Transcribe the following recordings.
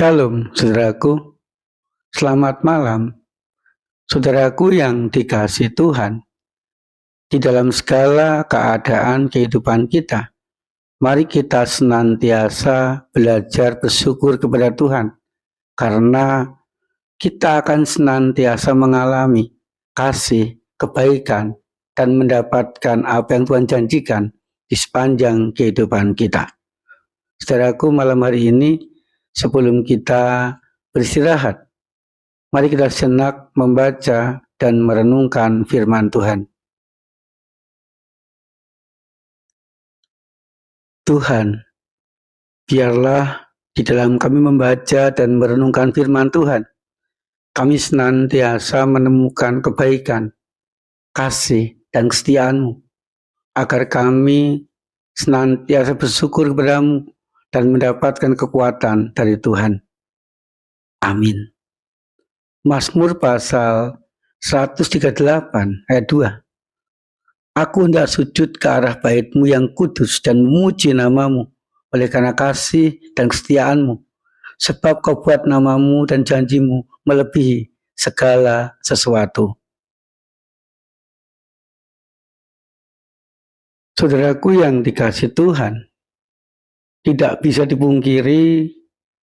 Shalom, saudaraku. Selamat malam. Saudaraku yang dikasihi Tuhan, di dalam segala keadaan kehidupan kita, mari kita senantiasa belajar bersyukur kepada Tuhan, karena kita akan senantiasa mengalami kasih, kebaikan, dan mendapatkan apa yang Tuhan janjikan di sepanjang kehidupan kita. Saudaraku, malam hari ini, sebelum kita beristirahat, mari kita sejenak membaca dan merenungkan firman Tuhan. Tuhan, biarlah di dalam kami membaca dan merenungkan firman Tuhan, kami senantiasa menemukan kebaikan, kasih, dan kesetiaan-Mu, agar kami senantiasa bersyukur kepada-Mu dan mendapatkan kekuatan dari Tuhan. Amin. Mazmur pasal 138 ayat 2. Aku hendak sujud ke arah bait-Mu yang kudus dan memuji nama-Mu oleh karena kasih dan kesetiaan-Mu, sebab Kau buat nama-Mu dan janji-Mu melebihi segala sesuatu. Saudaraku yang dikasihi Tuhan, tidak bisa dipungkiri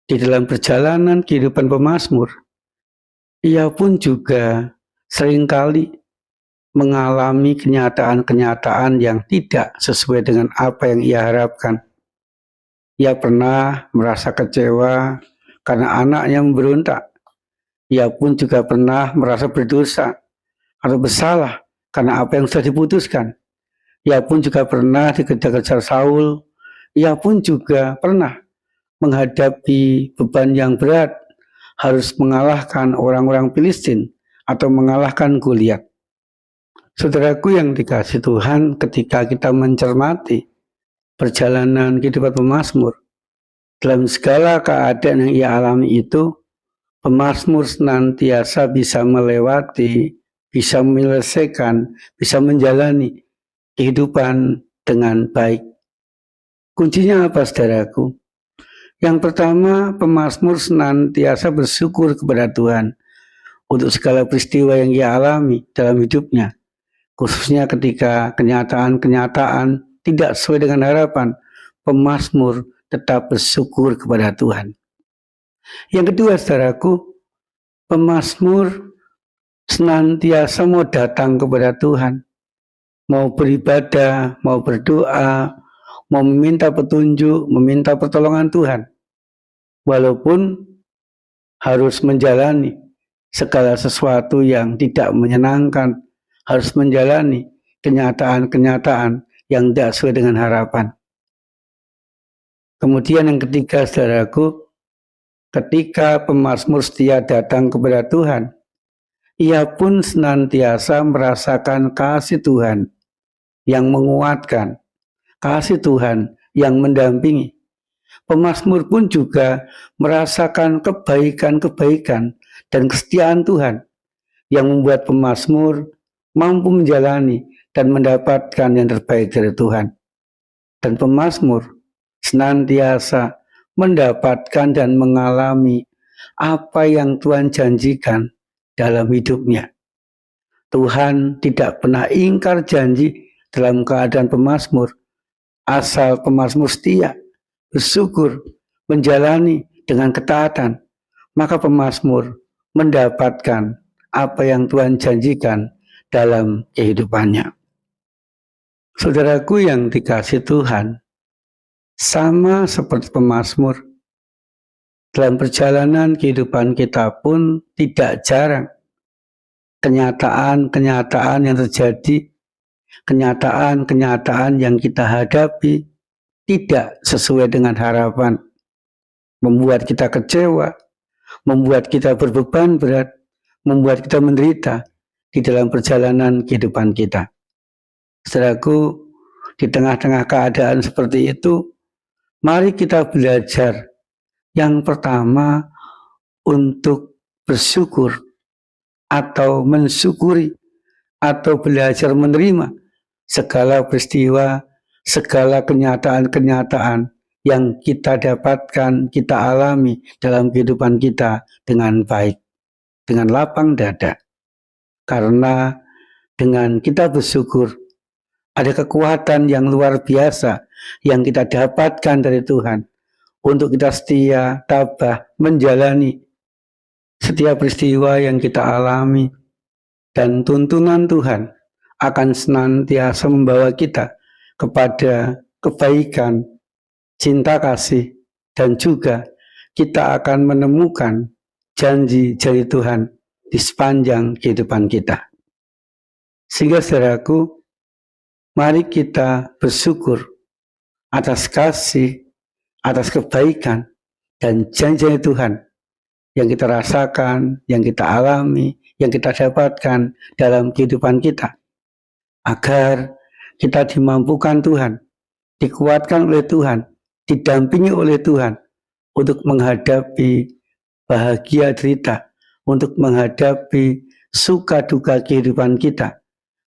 di dalam perjalanan kehidupan pemazmur, ia pun juga seringkali mengalami kenyataan-kenyataan yang tidak sesuai dengan apa yang ia harapkan. Ia pernah merasa kecewa karena anaknya memberontak. Ia pun juga pernah merasa berdosa atau bersalah karena apa yang sudah diputuskan. Ia pun juga pernah dikejar-kejar Saul. Ia pun juga pernah menghadapi beban yang berat, harus mengalahkan orang-orang Filistin atau mengalahkan Goliat. Saudaraku yang dikasihi Tuhan, ketika kita mencermati perjalanan kehidupan pemazmur, dalam segala keadaan yang ia alami itu, pemazmur senantiasa bisa melewati, bisa menyelesaikan, bisa menjalani kehidupan dengan baik. Kuncinya apa, saudaraku? Yang pertama, pemazmur senantiasa bersyukur kepada Tuhan untuk segala peristiwa yang ia alami dalam hidupnya, khususnya ketika kenyataan-kenyataan tidak sesuai dengan harapan. Pemazmur tetap bersyukur kepada Tuhan. Yang kedua, saudaraku, pemazmur senantiasa mau datang kepada Tuhan, mau beribadah, mau berdoa, mau meminta petunjuk, meminta pertolongan Tuhan, walaupun harus menjalani segala sesuatu yang tidak menyenangkan, harus menjalani kenyataan-kenyataan yang tidak sesuai dengan harapan. Kemudian yang ketiga, saudaraku, ketika pemazmur setia datang kepada Tuhan, ia pun senantiasa merasakan kasih Tuhan yang menguatkan, kasih Tuhan yang mendampingi. Pemazmur pun juga merasakan kebaikan-kebaikan dan kesetiaan Tuhan yang membuat pemazmur mampu menjalani dan mendapatkan yang terbaik dari Tuhan. Dan pemazmur senantiasa mendapatkan dan mengalami apa yang Tuhan janjikan dalam hidupnya. Tuhan tidak pernah ingkar janji dalam keadaan pemazmur, asal pemazmur setia, bersyukur, menjalani dengan ketaatan, maka pemazmur mendapatkan apa yang Tuhan janjikan dalam kehidupannya. Saudaraku yang dikasihi Tuhan, sama seperti pemazmur, dalam perjalanan kehidupan kita pun tidak jarang kenyataan-kenyataan yang terjadi, kenyataan-kenyataan yang kita hadapi tidak sesuai dengan harapan, membuat kita kecewa, membuat kita berbeban berat, membuat kita menderita di dalam perjalanan kehidupan kita. Saudaraku, di tengah-tengah keadaan seperti itu, mari kita belajar yang pertama untuk bersyukur atau mensyukuri atau belajar menerima segala peristiwa, segala kenyataan-kenyataan yang kita dapatkan, kita alami dalam kehidupan kita dengan baik, dengan lapang dada. Karena dengan kita bersyukur, ada kekuatan yang luar biasa yang kita dapatkan dari Tuhan untuk kita setia, tabah, menjalani setiap peristiwa yang kita alami. Dan tuntunan Tuhan akan senantiasa membawa kita kepada kebaikan, cinta kasih, dan juga kita akan menemukan janji dari Tuhan di sepanjang kehidupan kita. Sehingga saudaraku, mari kita bersyukur atas kasih, atas kebaikan, dan janji Tuhan yang kita rasakan, yang kita alami, yang kita dapatkan dalam kehidupan kita. Agar kita dimampukan Tuhan, dikuatkan oleh Tuhan, didampingi oleh Tuhan untuk menghadapi bahagia derita, untuk menghadapi suka duka kehidupan kita.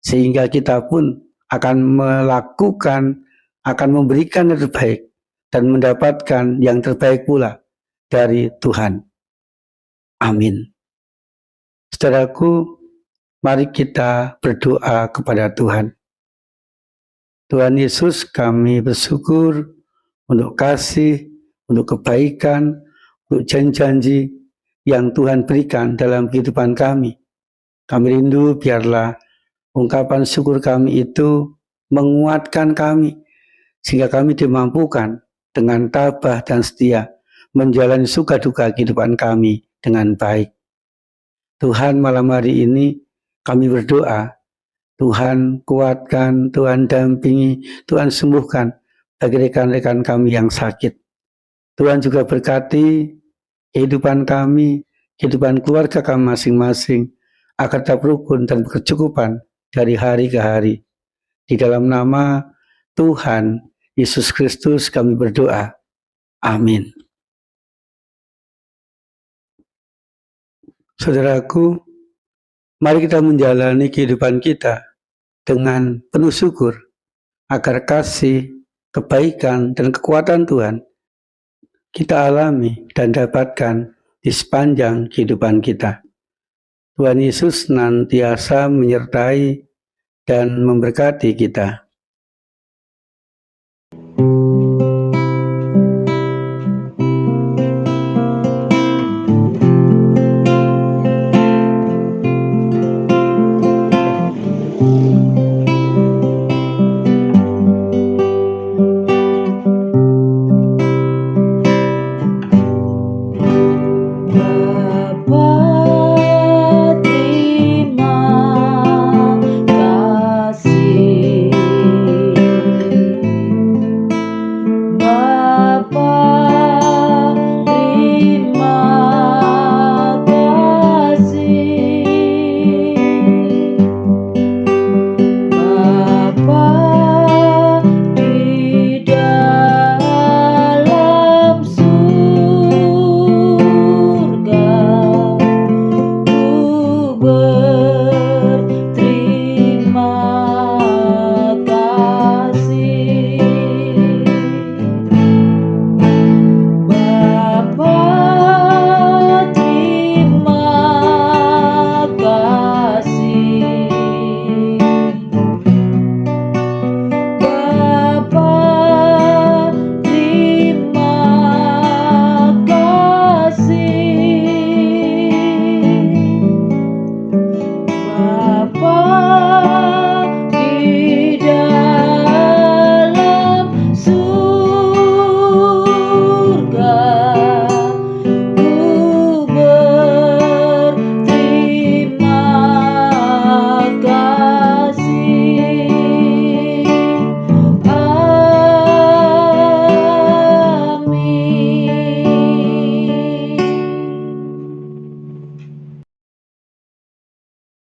Sehingga kita pun akan melakukan, akan memberikan yang terbaik dan mendapatkan yang terbaik pula dari Tuhan. Amin. Saudaraku, mari kita berdoa kepada Tuhan. Tuhan Yesus, kami bersyukur untuk kasih, untuk kebaikan, untuk janji-janji yang Tuhan berikan dalam kehidupan kami. Kami rindu biarlah ungkapan syukur kami itu menguatkan kami, sehingga kami dimampukan dengan tabah dan setia menjalani suka duka kehidupan kami dengan baik. Tuhan, malam hari ini kami berdoa, Tuhan kuatkan, Tuhan dampingi, Tuhan sembuhkan bagi rekan-rekan kami yang sakit. Tuhan juga berkati kehidupan kami, kehidupan keluarga kami masing-masing, agar tetap rukun dan berkecukupan dari hari ke hari. Di dalam nama Tuhan Yesus Kristus kami berdoa. Amin. Saudaraku, mari kita menjalani kehidupan kita dengan penuh syukur agar kasih, kebaikan, dan kekuatan Tuhan kita alami dan dapatkan di sepanjang kehidupan kita. Tuhan Yesus senantiasa menyertai dan memberkati kita.